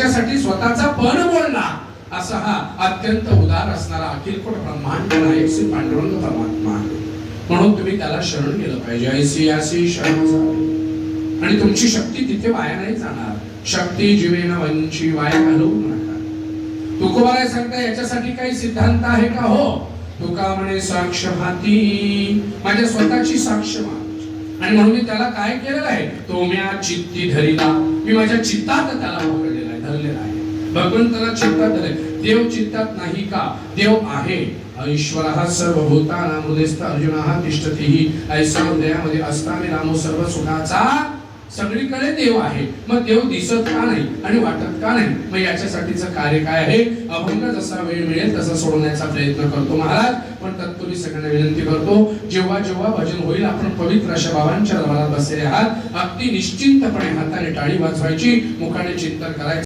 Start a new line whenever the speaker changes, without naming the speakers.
त्यासाठी स्वतःचा पण बोलला असा हा अत्यंत उदार असणारा अखिलकोट ब्रह्मांड नायक श्री पांडुरंग परमात्मा. म्हणून तुम्ही त्याला शरण गेलं पाहिजे. ऐसी यासी शरण जावे. आणि तुमची शक्ती तिथे वाया नाही जाणार. शक्ती जीवेन वंची वाया घालवू नका. तुकोबाला सांगता याच्यासाठी काही सिद्धांत आहे का? हो, तुका म्हणे साक्ष हाती, माझ्या स्वतःची साक्ष मान. आणि म्हणून मी त्याला काय केलेलं आहे, तो म्या चित्ती धरिला, मी माझ्या चित्तात त्याला पकडलेला आहे, धरलेला आहे. भगवंताला चित्तात धरले. देव चित्तात नाही का? देव आहे. ईश्वरः सर्वभूतानां हृदयस्थ अर्जुनः तिष्ठति. ऐसा हृदयामध्ये असताना रामो सर्व सुखाचा. सगळीकडे देव आहे. मग देव दिसत का नाही आणि वाटत का नाही? मग याच्यासाठीचं कार्य काय आहे? अभंग जसा वेळ मिळेल तसा सोडण्याचा प्रयत्न करतो महाराज. पण तत्पूर्वी सगळ्यांना विनंती करतो, जेव्हा जेव्हा भजन होईल आपण पवित्र अशा बाबांच्या दरबारात बसलेले आहात. अगदी निश्चिंतपणे हाताने टाळी वाजवायची, मुखाने चिंतन करायचं.